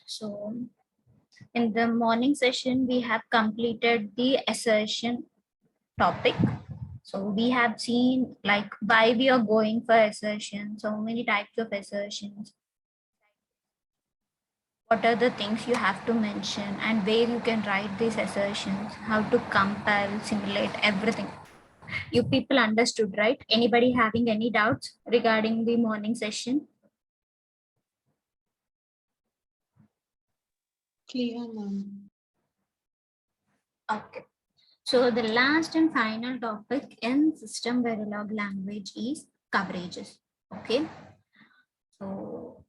So in the morning session, we have completed the assertion topic. So we have seen like why we are going for assertion, so many types of assertions, what are the things you have to mention and where you can write these assertions, how to compile, simulate, everything. You people understood, right? Anybody having any doubts regarding the morning session? Clear, ma'am. Okay. So the last and final topic in system Verilog language is coverages. Okay. So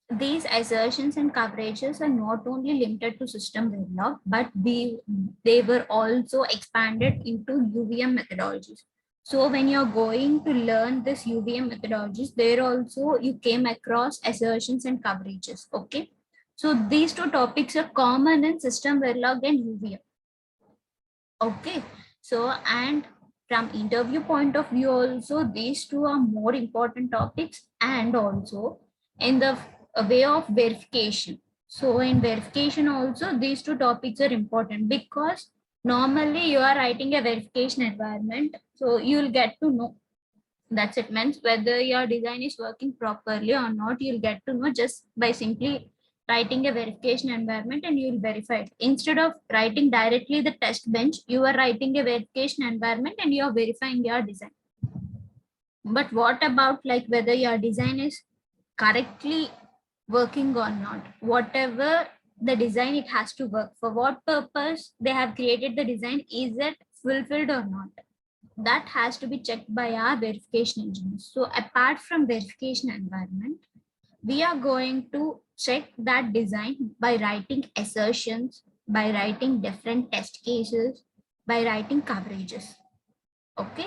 these assertions and coverages are not only limited to system Verilog, but they were also expanded into UVM methodologies. So when you're going to learn this UVM methodologies, there also you came across assertions and coverages. Okay. So these two topics are common in system Verilog and UVM. Okay, so and from interview point of view also, these two are more important topics, and also in the way of verification. So in verification also, these two topics are important because normally you are writing a verification environment, so you'll get to know. That's it, means whether your design is working properly or not, you'll get to know just by simply writing a verification environment and you'll verify it. Instead of writing directly the test bench, you are writing a verification environment and you are verifying your design. But what about like whether your design is correctly working or not? Whatever the design, it has to work. For what purpose they have created the design, is it fulfilled or not? That has to be checked by our verification engineers. So apart from verification environment, we are going to check that design by writing assertions, by writing different test cases, by writing coverages. Okay.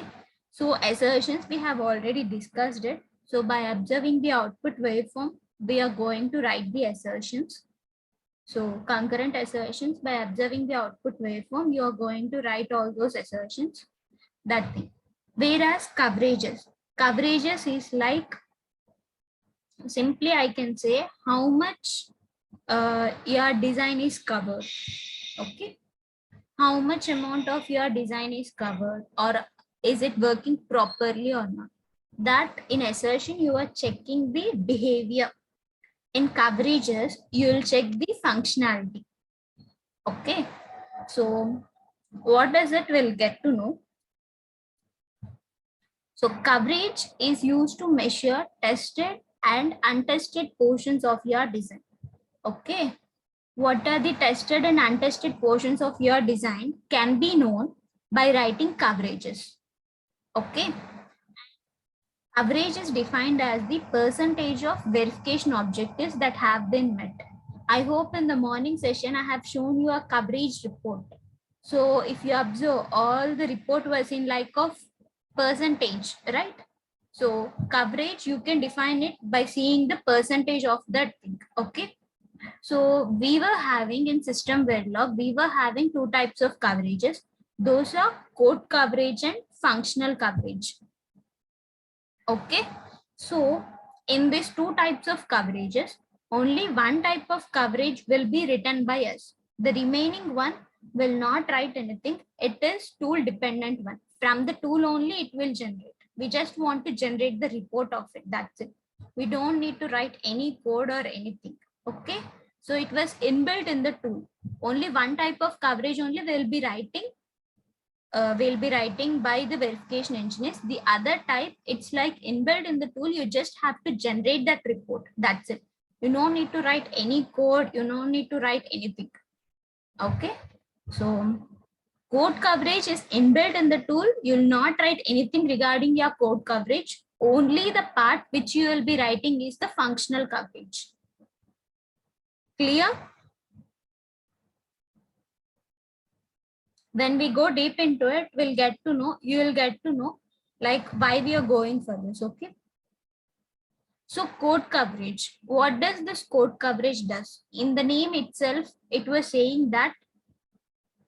So assertions, we have already discussed it. So by observing the output waveform, we are going to write the assertions. So concurrent assertions, by observing the output waveform, you are going to write all those assertions. That thing. Whereas coverages is like, simply I can say how much your design is covered. Okay, how much amount of your design is covered, or is it working properly or not? That in assertion you are checking the behavior. In coverages you will check the functionality. Okay, so what does it will get to know? So coverage is used to measure tested and untested portions of your design. Okay. What are the tested and untested portions of your design can be known by writing coverages. Okay. Coverage is defined as the percentage of verification objectives that have been met. I hope in the morning session I have shown you a coverage report. So if you observe, all the report was in like of percentage, right? So coverage, you can define it by seeing the percentage of that thing. Okay. So we were having in system Verilog, we were having two types of coverages. Those are code coverage and functional coverage. Okay. So in these two types of coverages, only one type of coverage will be written by us. The remaining one will not write anything. It is tool dependent one. From the tool only it will generate. We just want to generate the report of it. That's it. We don't need to write any code or anything. Okay. So it was inbuilt in the tool. Only one type of coverage only we'll be writing. We'll be writing by the verification engineers. The other type, it's like inbuilt in the tool. You just have to generate that report. That's it. You don't need to write any code. You don't need to write anything. Okay. So code coverage is inbuilt in the tool. You'll not write anything regarding your code coverage. Only the part which you will be writing is the functional coverage. Clear? When we go deep into it, we'll get to know, you will get to know like why we are going for this. Okay. So code coverage, what does this code coverage does? In the name itself, it was saying that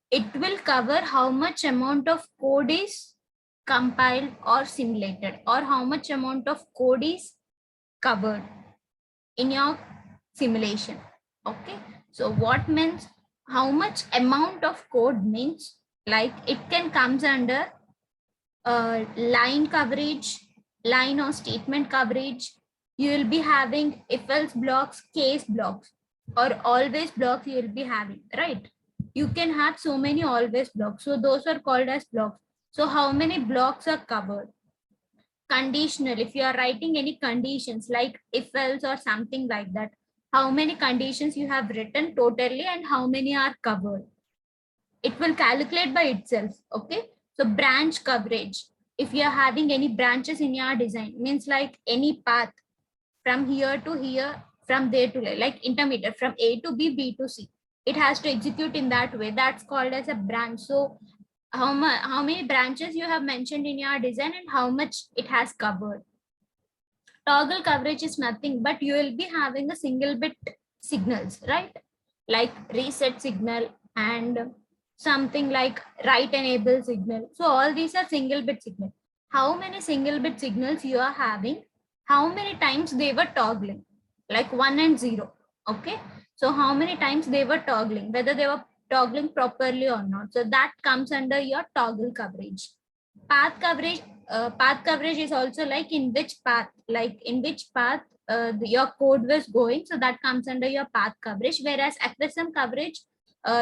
it will cover how much amount of code is compiled or simulated, or how much amount of code is covered in your simulation. Okay, so what means, how much amount of code means, like it can comes under line coverage, line or statement coverage. You will be having if else blocks, case blocks, or always blocks you will be having, right? You can have so many always blocks. So those are called as blocks. So how many blocks are covered? Conditional, if you are writing any conditions like if else or something like that, how many conditions you have written totally and how many are covered, it will calculate by itself. Okay, so branch coverage, if you are having any branches in your design, means like any path from here to here, from there to there, like intermediate from A to B to C, it has to execute in that way, that's called as a branch. So how many branches you have mentioned in your design and how much it has covered. Toggle coverage is nothing but you will be having a single bit signals, right? Like reset signal and something like write enable signal. So all these are single bit signal. How many single bit signals you are having? How many times they were toggling? Like 1 and 0. Okay. So how many times they were toggling, whether they were toggling properly or not. So that comes under your toggle coverage. Path coverage is also like in which path, your code was going, so that comes under your path coverage. Whereas FSM coverage,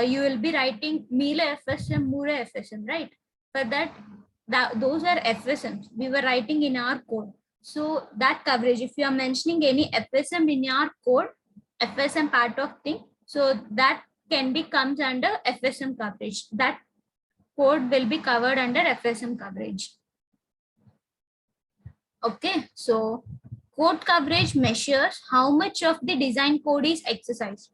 you will be writing Mila FSM, Mura FSM, right? For that those are FSMs we were writing in our code. So that coverage, if you are mentioning any FSM in your code, FSM part of thing, so that can be comes under FSM coverage. That code will be covered under FSM coverage. Okay, so code coverage measures how much of the design code is exercised.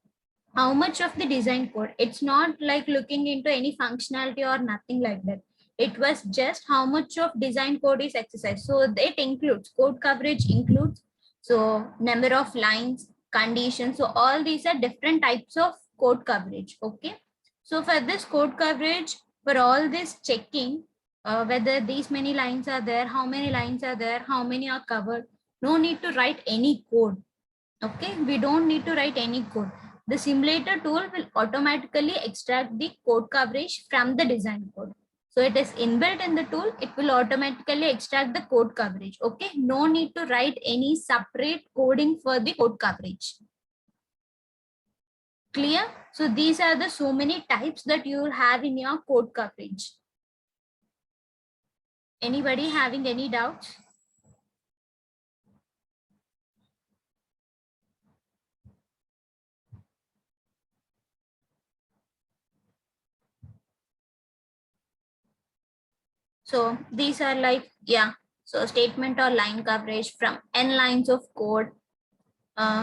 How much of the design code? It's not like looking into any functionality or nothing like that. It was just how much of design code is exercised. So it includes, code coverage includes, so number of lines, conditions. So all these are different types of code coverage. Okay. So for this code coverage, for all this checking, whether these many lines are there, how many lines are there, how many are covered, no need to write any code. Okay, we don't need to write any code. The simulator tool will automatically extract the code coverage from the design code. So it is inbuilt in the tool, it will automatically extract the code coverage. Okay, no need to write any separate coding for the code coverage. Clear? So these are the so many types that you will have in your code coverage. Anybody having any doubts? So these are like, yeah, so statement or line coverage from n lines of code.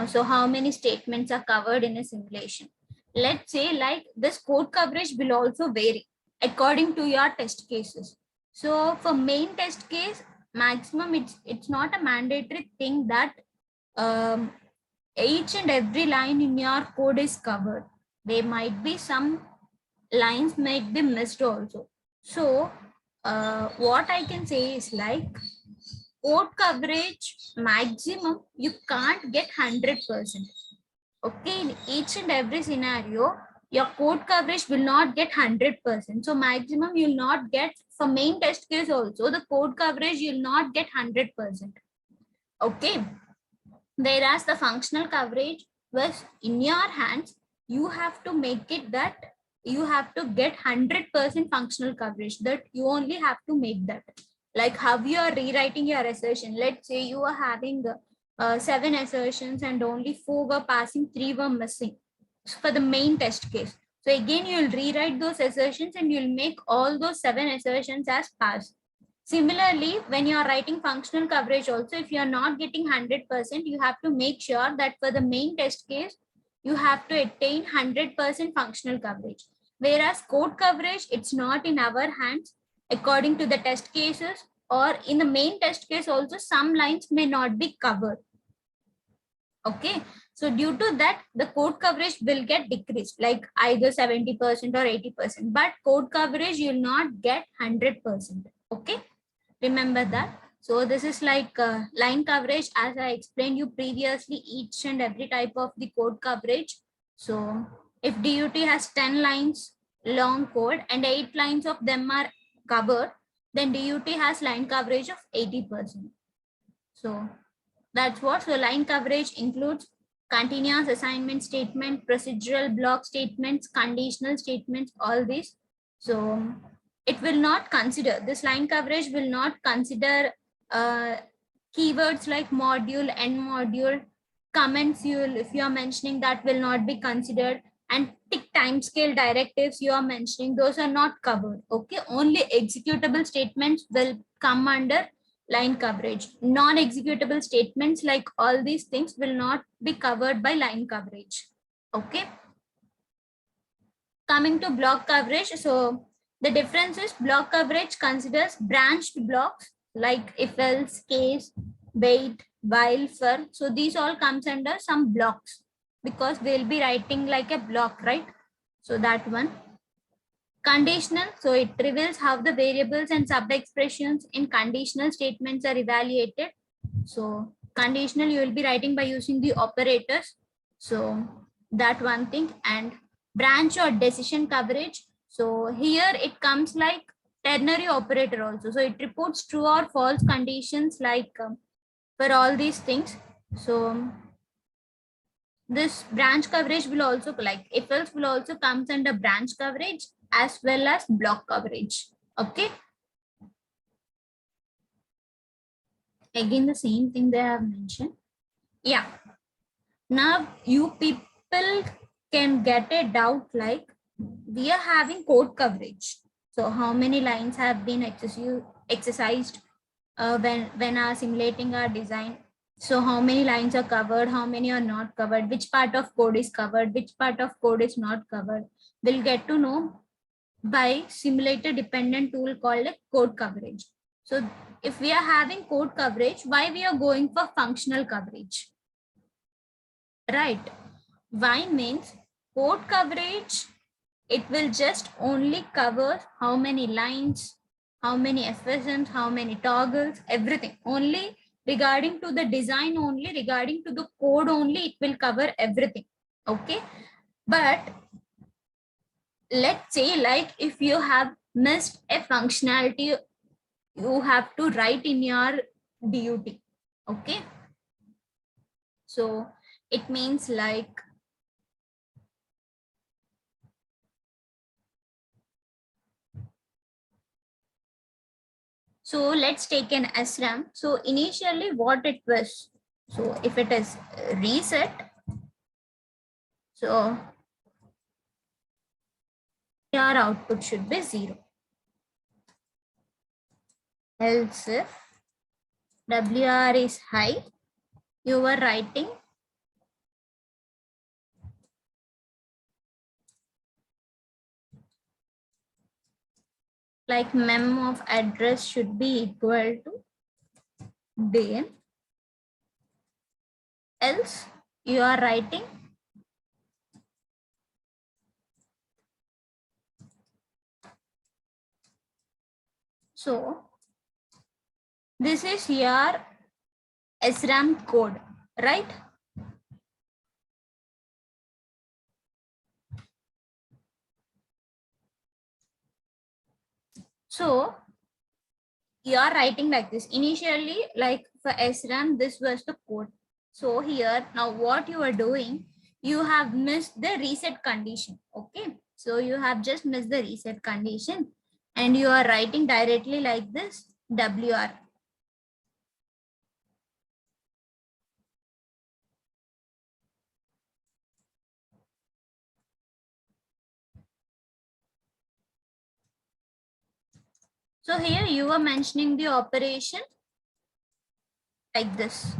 So how many statements are covered in a simulation? Let's say like this code coverage will also vary according to your test cases. So for main test case, maximum it's not a mandatory thing that um, each and every line in your code is covered. There might be some lines might be missed also. So what I can say is like code coverage maximum you can't get 100%. Okay, in each and every scenario, your code coverage will not get 100%. So maximum you'll not get, for main test case also, the code coverage you'll not get 100%. Okay. Whereas the functional coverage was in your hands, you have to make it that you have to get 100% functional coverage, that you only have to make that. Like how you are rewriting your assertion. Let's say you are having 7 assertions and only 4 were passing, 3 were missing for the main test case. So again, you will rewrite those assertions and you'll make all those 7 assertions as pass. Similarly, when you are writing functional coverage also, if you are not getting 100%, you have to make sure that for the main test case, you have to attain 100% functional coverage. Whereas code coverage, it's not in our hands. According to the test cases, or in the main test case also, some lines may not be covered. Okay, so due to that, the code coverage will get decreased, like either 70% or 80%, but code coverage you will not get 100%. Okay, remember that. So this is like line coverage, as I explained you previously, each and every type of the code coverage. So if DUT has 10 lines long code and 8 lines of them are covered, then DUT has line coverage of 80%. So that's what. So line coverage includes continuous assignment statement, procedural block statements, conditional statements, all these. So it will not consider, this line coverage will not consider keywords like module, end module, comments if you are mentioning, that will not be considered, and tick timescale directives you are mentioning, those are not covered. Okay, only executable statements will come under line coverage. Non-executable statements like all these things will not be covered by line coverage. Okay. Coming to block coverage, so the difference is block coverage considers branched blocks like if else, case, wait, while, for. So these all comes under some blocks because we'll be writing like a block, right? So that one. Conditional, so it reveals how the variables and sub-expressions in conditional statements are evaluated. So conditional you will be writing by using the operators. So that one thing. And branch or decision coverage. So here it comes like ternary operator also. So it reports true or false conditions like for all these things. So this branch coverage will also, like if else will also comes under branch coverage as well as block coverage. Okay. Again, the same thing they have mentioned. Yeah. Now you people can get a doubt like we are having code coverage. So how many lines have been exercised when are simulating our design? So how many lines are covered, how many are not covered, which part of code is covered, which part of code is not covered. We'll get to know by simulator dependent tool called code coverage. So if we are having code coverage, why we are going for functional coverage? Right. Why means code coverage, it will just only cover how many lines, how many FSMs, how many toggles, everything. Only regarding to the design, only regarding to the code only, it will cover everything. Okay. But let's say like if you have missed a functionality, you have to write in your DUT. Okay. So it means like so let's take an SRAM. So initially what it was, so if it is reset, so your output should be 0. Else if WR is high, you were writing like mem of address should be equal to then. Else you are writing so this is your SRAM code, right? So you are writing like this. Initially, like for SRAM, this was the code. So here, now what you are doing, you have missed the reset condition. Okay. So you have just missed the reset condition and you are writing directly like this WR. So here you are mentioning the operation like this.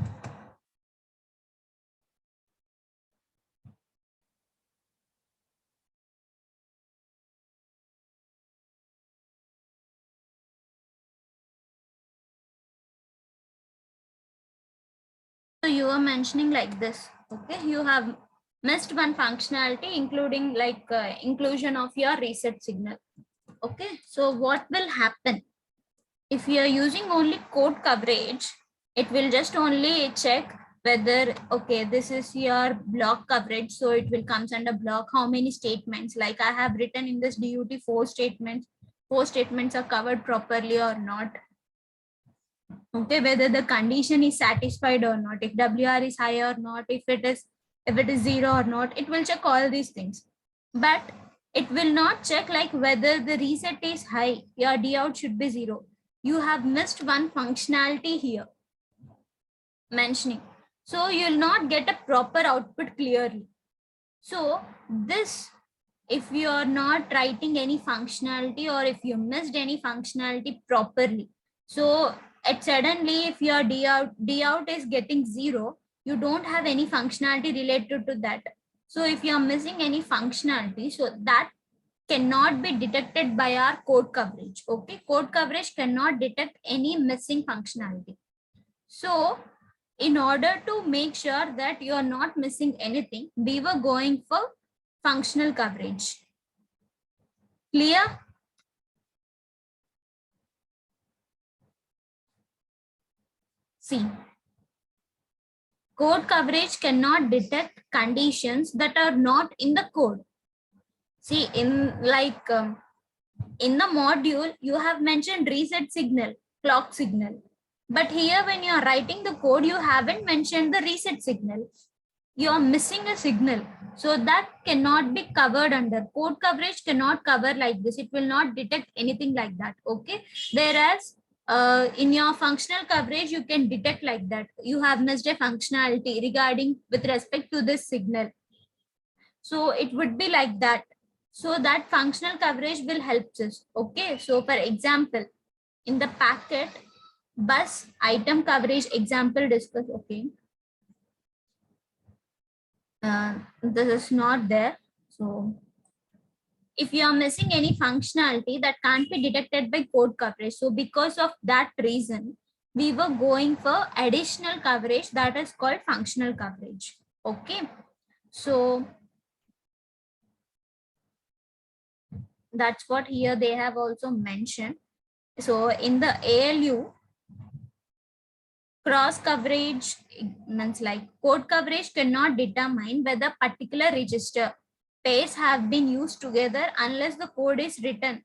So you are mentioning like this. Okay. You have missed one functionality, including like inclusion of your reset signal. Okay. So what will happen? If you are using only code coverage, it will just only check whether, okay, this is your block coverage, so it will comes under block. How many statements? Like I have written in this DUT 4 statements. 4 statements are covered properly or not. Okay, whether the condition is satisfied or not, if WR is high or not, if it is 0 or not, it will check all these things. But it will not check like whether the reset is high, your D out should be 0. You have missed one functionality here mentioning. So you'll not get a proper output clearly. So this, if you are not writing any functionality or if you missed any functionality properly, so suddenly if your D out is getting 0, you don't have any functionality related to that. So if you are missing any functionality, so that cannot be detected by our code coverage. Okay, code coverage cannot detect any missing functionality. So in order to make sure that you are not missing anything, we were going for functional coverage. Clear? See, code coverage cannot detect conditions that are not in the code. See, in in the module, you have mentioned reset signal, clock signal. But here when you are writing the code, you haven't mentioned the reset signal. You are missing a signal. So that cannot be covered under code coverage, cannot cover like this. It will not detect anything like that. Okay. Whereas in your functional coverage, you can detect like that. You have missed a functionality regarding with respect to this signal. So it would be like that. So that functional coverage will help us. Okay. So for example, in the packet bus item coverage example discuss. Okay. This is not there. So if you are missing any functionality that can't be detected by code coverage, so because of that reason, we were going for additional coverage that is called functional coverage. Okay. So that's what here they have also mentioned. So in the ALU, cross coverage means like code coverage cannot determine whether particular register pairs have been used together unless the code is written.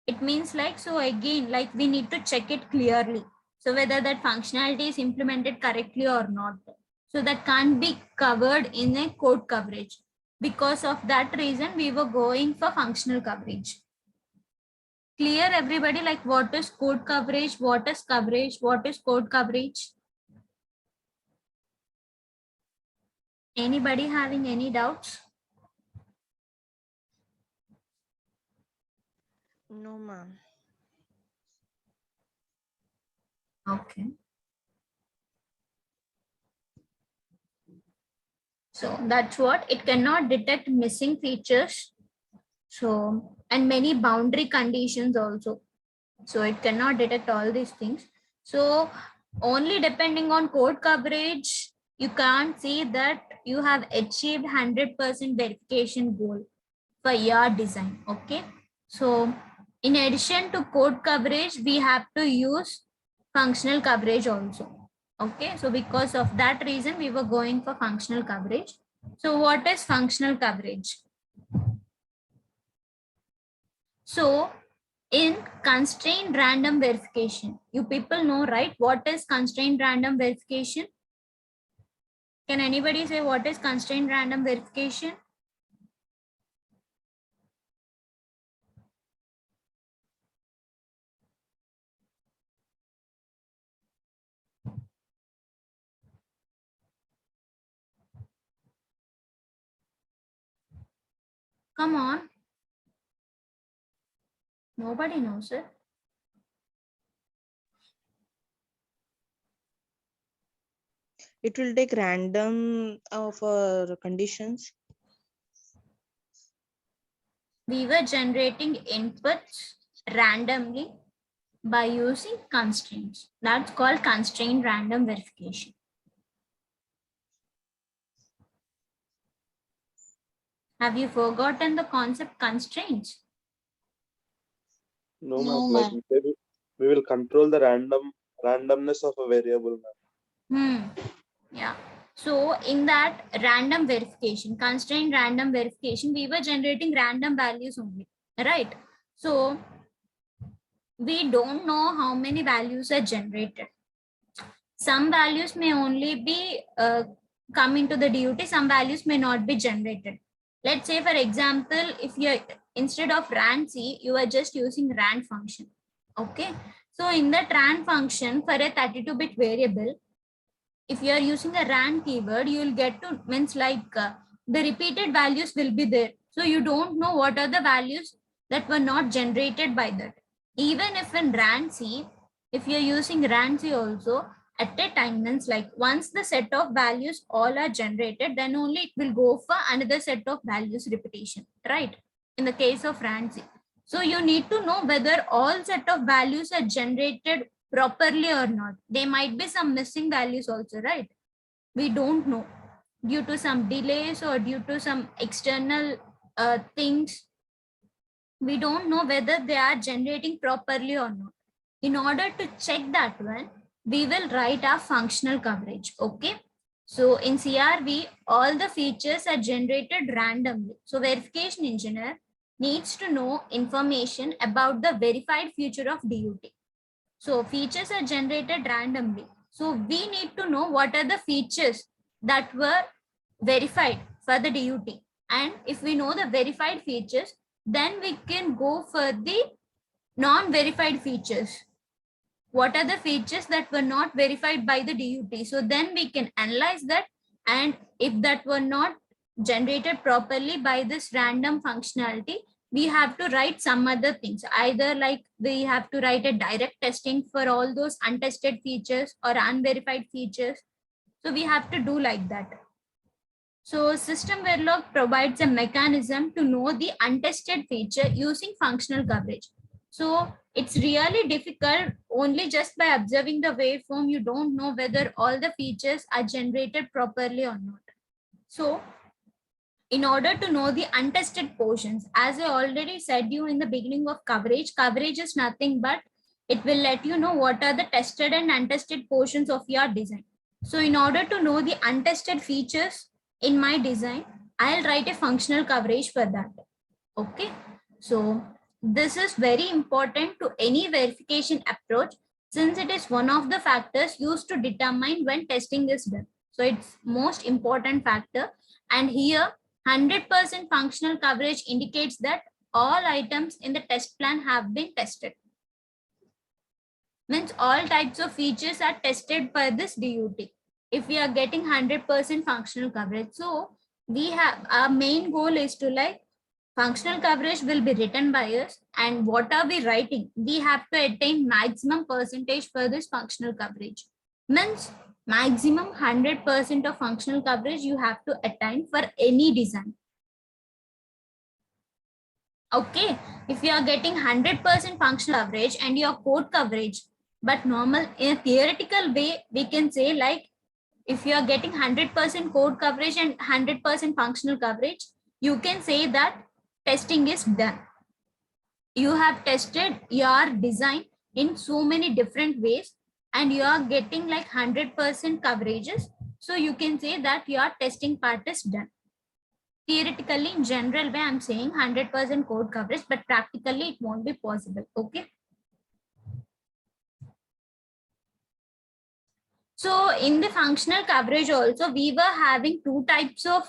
It means like, so again, like we need to check it clearly. So whether that functionality is implemented correctly or not. So that can't be covered in a code coverage. Because of that reason, we were going for functional coverage. Clear everybody, like what is code coverage, what is coverage, what is code coverage? Anybody having any doubts? No, ma'am. Okay. So that's what it cannot detect missing features. So, and many boundary conditions also. So it cannot detect all these things. So only depending on code coverage, you can't see that you have achieved 100% verification goal for your design. Okay. So in addition to code coverage, we have to use functional coverage also. Okay. So because of that reason, we were going for functional coverage. So what is functional coverage? So in constrained random verification, you people know, right? What is constrained random verification? Can anybody say what is constrained random verification? Come on. Nobody knows it. It will take random for conditions. We were generating inputs randomly by using constraints. That's called constrained random verification. Have you forgotten the concept constraints? No, No, ma'am. Like ma'am. we will control the randomness of a variable, ma'am. Yeah. So in that random verification, constrained random verification, we were generating random values only, right? So we don't know how many values are generated. Some values may only be coming to the DUT, some values may not be generated. Let's say, for example, if you're instead of rand C, you are just using rand function. Okay. So in that rand function for a 32-bit variable, if you are using a rand keyword, you will get to means like the repeated values will be there. So you don't know what are the values that were not generated by that. Even if in rand C, if you're using rand C also, at a time means like once the set of values all are generated, then only it will go for another set of values repetition, right? In the case of rand C. So you need to know whether all set of values are generated properly or not. There might be some missing values also, right? We don't know due to some delays or due to some external things. We don't know whether they are generating properly or not. In order to check that one, we will write our functional coverage. Okay. So in CRV, all the features are generated randomly. So verification engineer needs to know information about the verified feature of DUT. So features are generated randomly. So we need to know what are the features that were verified for the DUT. And if we know the verified features, then we can go for the non-verified features. What are the features that were not verified by the DUT? So then we can analyze that. And if that were not generated properly by this random functionality, we have to write some other things. Either like we have to write a direct testing for all those untested features or unverified features. So we have to do like that. So system verilog provides a mechanism to know the untested feature using functional coverage. So it's really difficult only just by observing the waveform. You don't know whether all the features are generated properly or not. So in order to know the untested portions, as I already said you in the beginning of coverage, coverage is nothing but it will let you know what are the tested and untested portions of your design. So in order to know the untested features in my design, I'll write a functional coverage for that. Okay. So this is very important to any verification approach since it is one of the factors used to determine when testing is done. So it's most important factor. And here 100% functional coverage indicates that all items in the test plan have been tested. Means all types of features are tested by this DUT. If we are getting 100% functional coverage, so we have our main goal is to like functional coverage will be written by us, and what are we writing? We have to attain maximum percentage for this functional coverage. Means maximum 100% of functional coverage you have to attain for any design. Okay, if you are getting 100% functional coverage and your code coverage, but normal in a theoretical way, we can say like if you are getting 100% code coverage and 100% functional coverage, you can say that testing is done. You have tested your design in so many different ways and you are getting like 100% coverages. So you can say that your testing part is done. Theoretically, in general way, I'm saying 100% code coverage, but practically it won't be possible. Okay. So in the functional coverage also, we were having two types of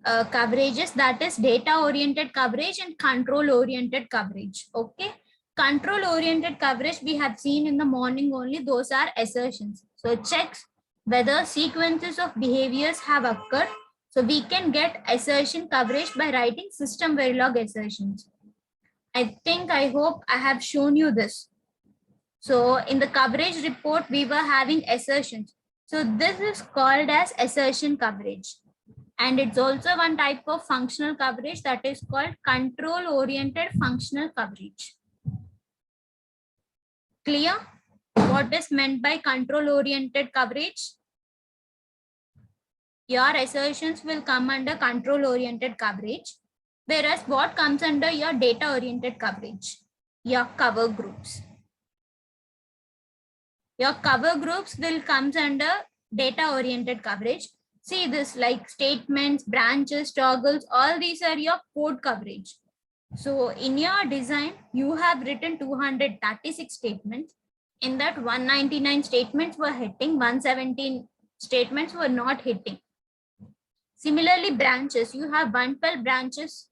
coverages, that is data oriented coverage and control oriented coverage. Okay. Control oriented coverage we have seen in the morning only, those are assertions. So it checks whether sequences of behaviors have occurred. So we can get assertion coverage by writing system verilog assertions. I hope I have shown you this. So in the coverage report, we were having assertions. So this is called as assertion coverage. And it's also one type of functional coverage that is called control-oriented functional coverage. Clear? What is meant by control-oriented coverage? Your assertions will come under control-oriented coverage, whereas what comes under your data-oriented coverage? Your cover groups. Your cover groups will come under data-oriented coverage. See this, like statements, branches, toggles, all these are your code coverage. So in your design, you have written 236 statements. In that 199 statements were hitting, 117 statements were not hitting. Similarly, branches, you have 112 branches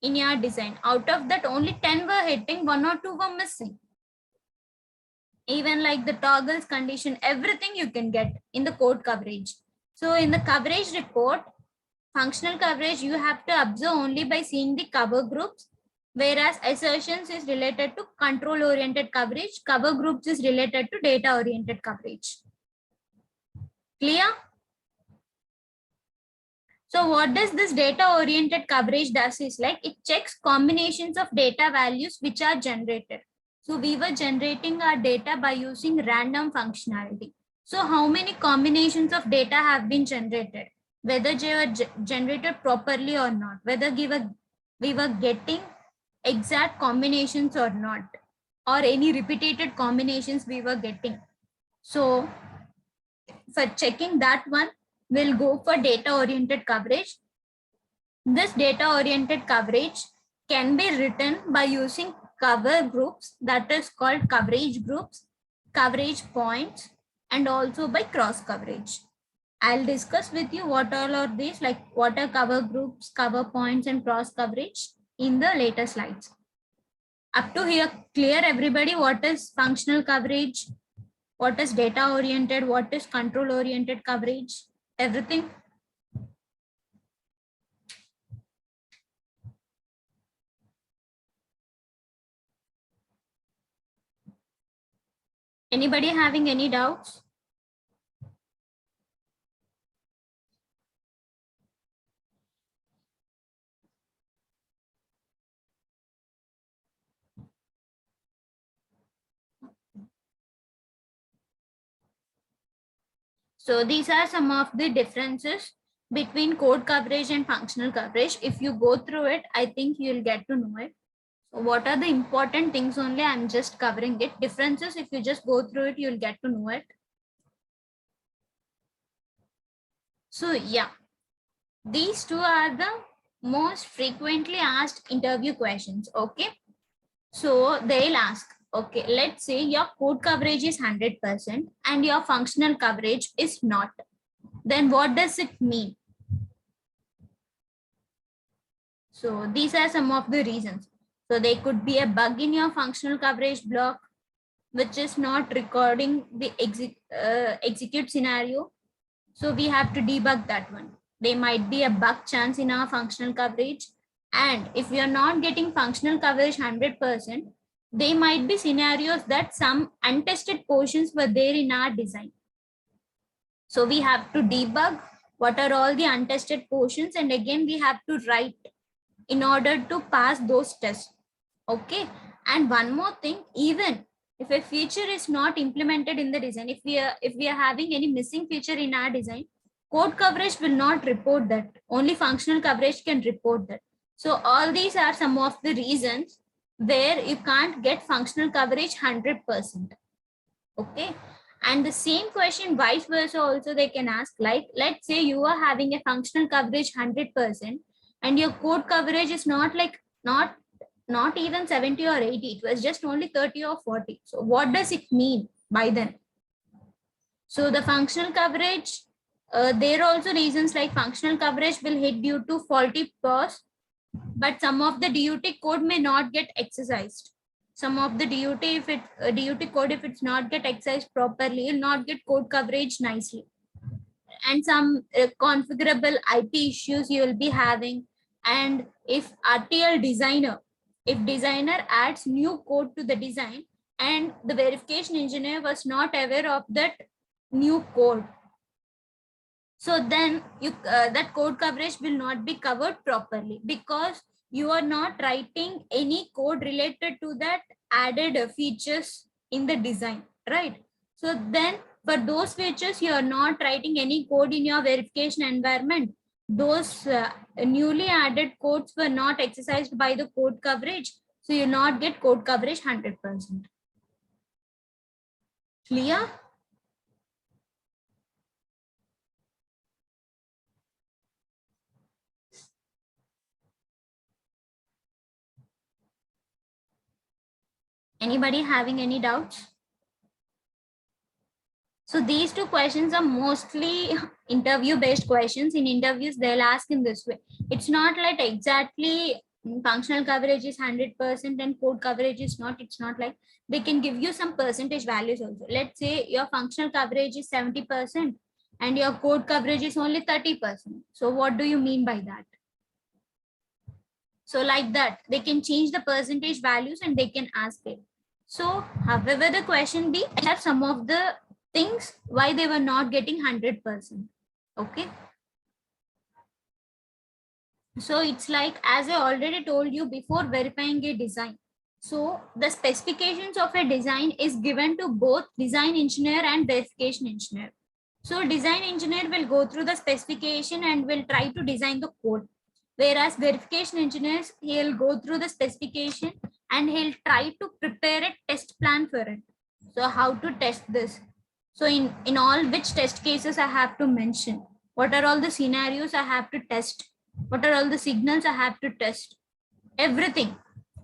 in your design. Out of that, only 10 were hitting, 1 or 2 were missing. Even like the toggles condition, everything you can get in the code coverage. So in the coverage report, functional coverage, you have to observe only by seeing the cover groups, whereas assertions is related to control oriented coverage, cover groups is related to data oriented coverage. Clear? So what does this data oriented coverage does is like it checks combinations of data values which are generated. So we were generating our data by using random functionality. So how many combinations of data have been generated, whether they were generated properly or not, whether we were getting exact combinations or not, or any repeated combinations we were getting. So for checking that one, we'll go for data oriented coverage. This data oriented coverage can be written by using cover groups, that is called coverage groups, coverage points, and also by cross coverage. I'll discuss with you what all are these, like what are cover groups, cover points, and cross coverage in the later slides. Up to here, clear everybody? What is functional coverage? What is data oriented? What is control oriented coverage? Everything? Anybody having any doubts? So these are some of the differences between code coverage and functional coverage. If you go through it, I think you'll get to know it. So what are the important things only? I'm just covering it. Differences, if you just go through it, you'll get to know it. So yeah, these two are the most frequently asked interview questions. Okay. So they'll ask, okay, let's say your code coverage is 100% and your functional coverage is not. Then what does it mean? So these are some of the reasons. So there could be a bug in your functional coverage block, which is not recording the execute scenario. So we have to debug that one. There might be a bug chance in our functional coverage. And if we are not getting functional coverage 100%, there might be scenarios that some untested portions were there in our design. So we have to debug what are all the untested portions, and again we have to write in order to pass those tests. Okay. And one more thing, even if a feature is not implemented in the design, if we are having any missing feature in our design, code coverage will not report that. Only functional coverage can report that. So all these are some of the reasons where you can't get functional coverage 100%. Okay. And the same question vice versa also they can ask, like let's say you are having a functional coverage 100% and your code coverage is not even 70 or 80, it was just only 30 or 40. So what does it mean by then? So the functional coverage, there are also reasons like functional coverage will hit due to faulty pause, but some of the DUT code may not get exercised. Some of the DUT, DUT code, if it's not get exercised properly, you'll not get code coverage nicely. And some configurable IP issues you will be having. And if RTL designer, if designer adds new code to the design and the verification engineer was not aware of that new code, so then you that code coverage will not be covered properly because you are not writing any code related to that added features in the design, right? So then for those features, you are not writing any code in your verification environment. Those newly added codes were not exercised by the code coverage. So you not get code coverage 100%. Clear? Anybody having any doubts? So these two questions are mostly interview based questions. In interviews, they'll ask in this way. It's not like exactly functional coverage is 100% and code coverage is not. It's not like they can give you some percentage values also. Let's say your functional coverage is 70% and your code coverage is only 30%. So what do you mean by that? So like that, they can change the percentage values and they can ask it. So however the question be, I have some of the things why they were not getting 100%. Okay. So it's like, as I already told you before, verifying a design. So the specifications of a design is given to both design engineer and verification engineer. So design engineer will go through the specification and will try to design the code. Whereas verification engineers, he'll go through the specification and he'll try to prepare a test plan for it. So how to test this? So in all which test cases I have to mention? What are all the scenarios I have to test? What are all the signals I have to test? Everything.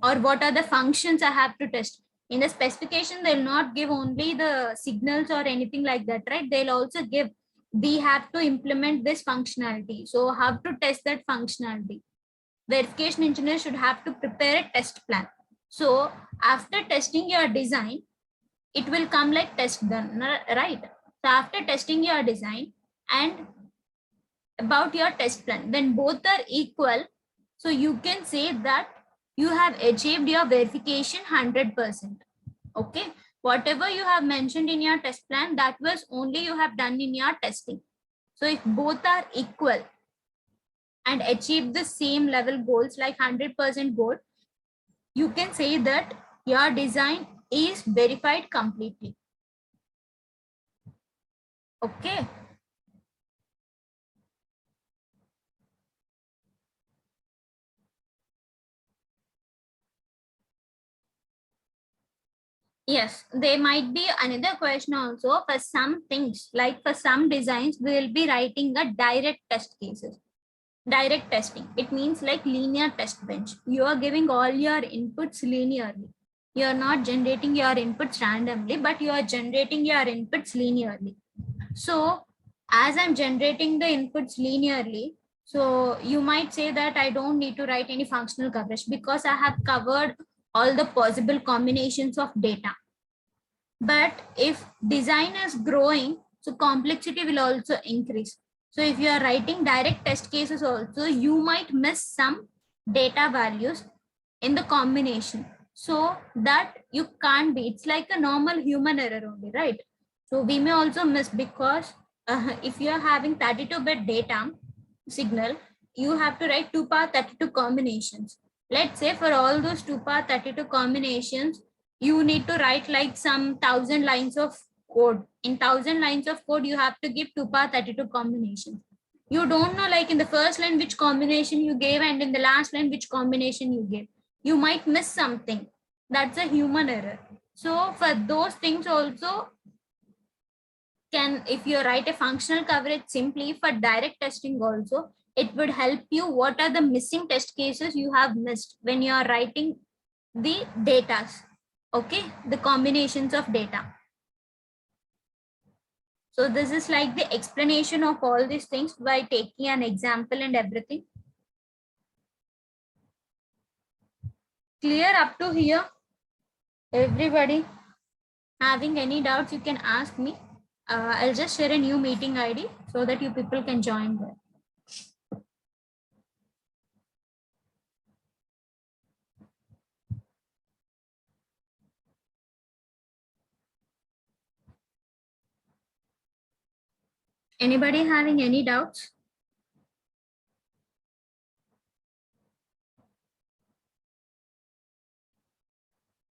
Or what are the functions I have to test? In the specification, they'll not give only the signals or anything like that, right? They'll also give, we have to implement this functionality. So how to test that functionality? Verification engineer should have to prepare a test plan. So after testing your design, it will come like test done, right? So after testing your design and about your test plan, when both are equal, so you can say that you have achieved your verification 100%. Okay, whatever you have mentioned in your test plan, that was only you have done in your testing. So if both are equal and achieve the same level goals, like 100% goal, you can say that your design is verified completely. Okay. Yes, there might be another question also for some things, like for some designs, we will be writing a direct test cases. Direct testing, it means like linear test bench. You are giving all your inputs linearly. You are not generating your inputs randomly, but you are generating your inputs linearly. So as I'm generating the inputs linearly, so you might say that I don't need to write any functional coverage because I have covered all the possible combinations of data. But if design is growing, so complexity will also increase. So if you are writing direct test cases also, you might miss some data values in the combination. So that you can't be, it's like a normal human error only, right? So we may also miss because if you are having 32-bit data signal, you have to write 2-power 32 combinations. Let's say for all those 2-power 32 combinations, you need to write like some 1,000 lines of code. In 1,000 lines of code, you have to give 2-power 32 combinations. You don't know like in the first line which combination you gave and in the last line which combination you gave. You might miss something. That's a human error. So for those things also, can, if you write a functional coverage simply for direct testing also, it would help you what are the missing test cases you have missed when you are writing the data. Okay, the combinations of data. So this is like the explanation of all these things by taking an example and everything. Clear up to here? Everybody having any doubts, you can ask me. I'll just share a new meeting ID so that you people can join there. Anybody having any doubts?